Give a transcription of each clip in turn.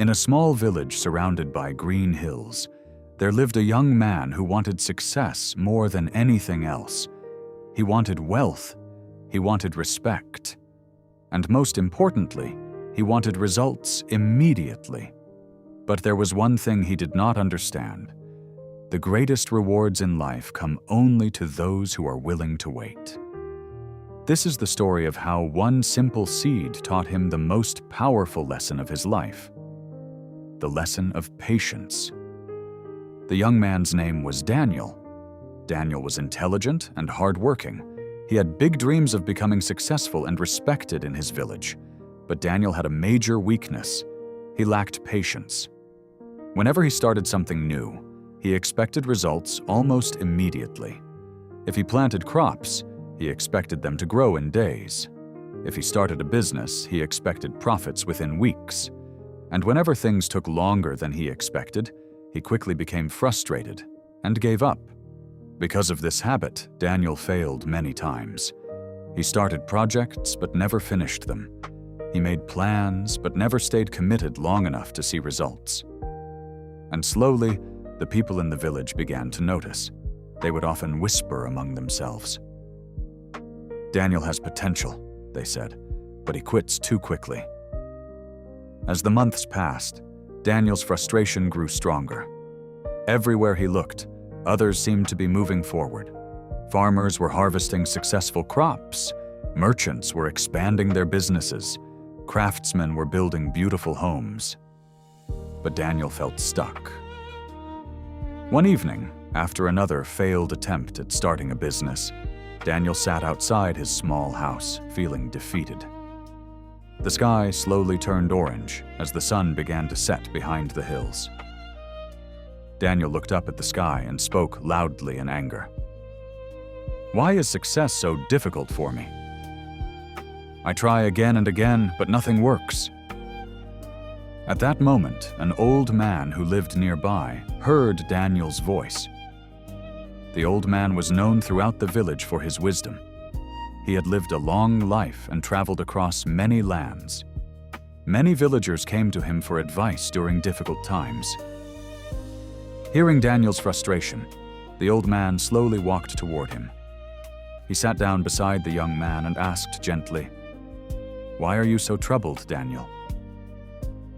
In a small village surrounded by green hills, there lived a young man who wanted success more than anything else. He wanted wealth, he wanted respect, and most importantly, he wanted results immediately. But there was one thing he did not understand. The greatest rewards in life come only to those who are willing to wait. This is the story of how one simple seed taught him the most powerful lesson of his life, the lesson of patience. The young man's name was Daniel. Daniel was intelligent and hardworking. He had big dreams of becoming successful and respected in his village. But Daniel had a major weakness. He lacked patience. Whenever he started something new, he expected results almost immediately. If he planted crops, he expected them to grow in days. If he started a business, he expected profits within weeks. And whenever things took longer than he expected, he quickly became frustrated and gave up. Because of this habit, Daniel failed many times. He started projects but never finished them. He made plans but never stayed committed long enough to see results. And slowly, the people in the village began to notice. They would often whisper among themselves. "Daniel has potential," they said, "but he quits too quickly." As the months passed, Daniel's frustration grew stronger. Everywhere he looked, others seemed to be moving forward. Farmers were harvesting successful crops. Merchants were expanding their businesses. Craftsmen were building beautiful homes. But Daniel felt stuck. One evening, after another failed attempt at starting a business, Daniel sat outside his small house, feeling defeated. The sky slowly turned orange as the sun began to set behind the hills. Daniel looked up at the sky and spoke loudly in anger. "Why is success so difficult for me? I try again and again, but nothing works." At that moment, an old man who lived nearby heard Daniel's voice. The old man was known throughout the village for his wisdom. He had lived a long life and traveled across many lands. Many villagers came to him for advice during difficult times. Hearing Daniel's frustration, the old man slowly walked toward him. He sat down beside the young man and asked gently, "Why are you so troubled, Daniel?"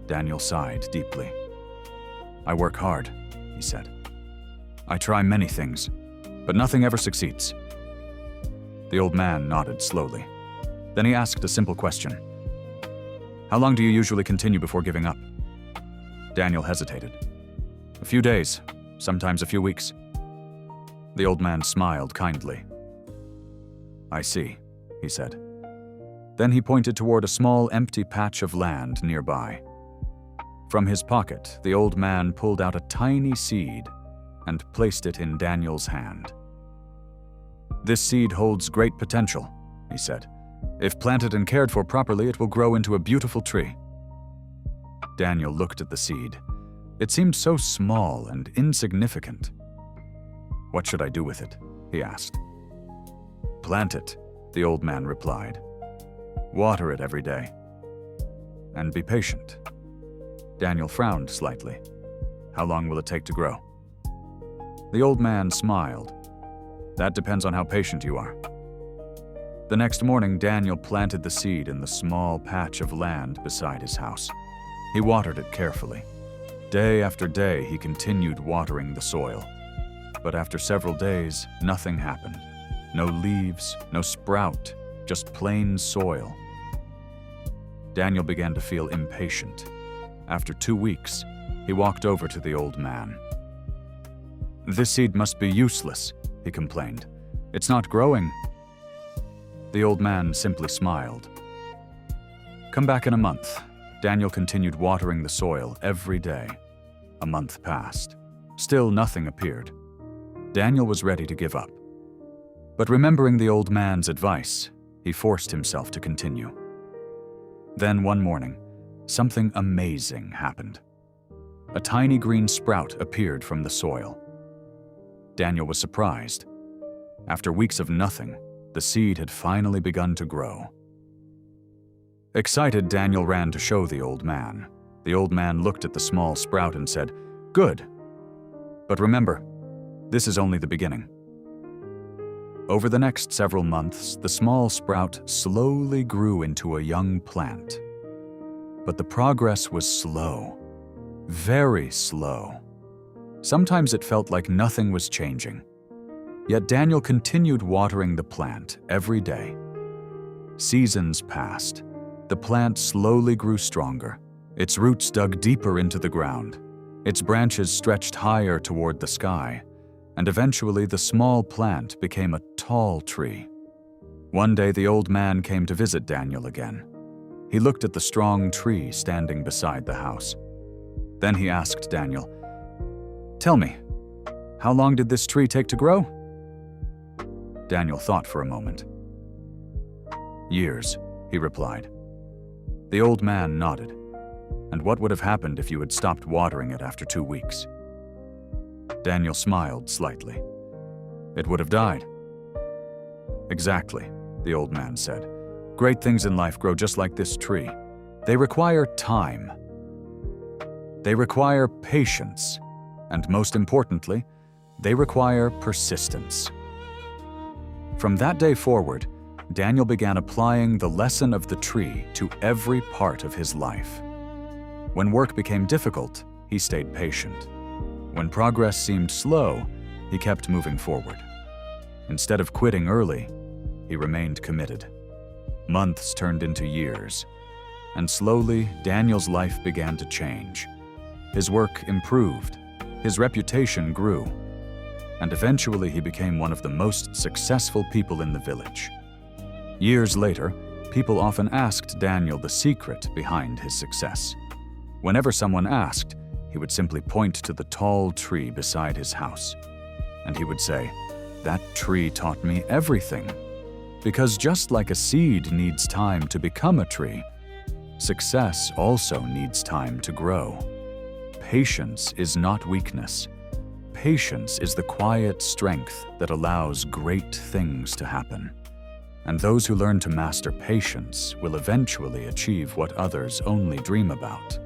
Daniel sighed deeply. "I work hard," he said. "I try many things, but nothing ever succeeds." The old man nodded slowly. Then he asked a simple question. "How long do you usually continue before giving up?" Daniel hesitated. "A few days, sometimes a few weeks." The old man smiled kindly. "I see," he said. Then he pointed toward a small empty patch of land nearby. From his pocket, the old man pulled out a tiny seed and placed it in Daniel's hand. "This seed holds great potential," he said. "If planted and cared for properly, it will grow into a beautiful tree." Daniel looked at the seed. It seemed so small and insignificant. "What should I do with it?" he asked. "Plant it," the old man replied. "Water it every day. And be patient." Daniel frowned slightly. "How long will it take to grow?" The old man smiled. "That depends on how patient you are." The next morning, Daniel planted the seed in the small patch of land beside his house. He watered it carefully. Day after day, he continued watering the soil. But after several days, nothing happened. No leaves, no sprout, just plain soil. Daniel began to feel impatient. After 2 weeks, he walked over to the old man. "This seed must be useless," he complained. "It's not growing." The old man simply smiled. "Come back in a month." Daniel continued watering the soil every day. A month passed. Still nothing appeared. Daniel was ready to give up. But remembering the old man's advice, he forced himself to continue. Then one morning, something amazing happened. A tiny green sprout appeared from the soil. Daniel was surprised. After weeks of nothing, the seed had finally begun to grow. Excited, Daniel ran to show the old man. The old man looked at the small sprout and said, "Good. But remember, this is only the beginning." Over the next several months, the small sprout slowly grew into a young plant. But the progress was slow, very slow. Sometimes it felt like nothing was changing. Yet Daniel continued watering the plant every day. Seasons passed. The plant slowly grew stronger. Its roots dug deeper into the ground. Its branches stretched higher toward the sky, and eventually the small plant became a tall tree. One day the old man came to visit Daniel again. He looked at the strong tree standing beside the house. Then he asked Daniel, "Tell me, how long did this tree take to grow?" Daniel thought for a moment. "Years," he replied. The old man nodded. "And what would have happened if you had stopped watering it after 2 weeks?" Daniel smiled slightly. "It would have died." "Exactly," the old man said. "Great things in life grow just like this tree. They require time. They require patience. And most importantly, they require persistence." From that day forward, Daniel began applying the lesson of the tree to every part of his life. When work became difficult, he stayed patient. When progress seemed slow, he kept moving forward. Instead of quitting early, he remained committed. Months turned into years, and slowly Daniel's life began to change. His work improved, his reputation grew, and eventually he became one of the most successful people in the village. Years later, people often asked Daniel the secret behind his success. Whenever someone asked, he would simply point to the tall tree beside his house. And he would say, "That tree taught me everything." Because just like a seed needs time to become a tree, success also needs time to grow. Patience is not weakness. Patience is the quiet strength that allows great things to happen. And those who learn to master patience will eventually achieve what others only dream about.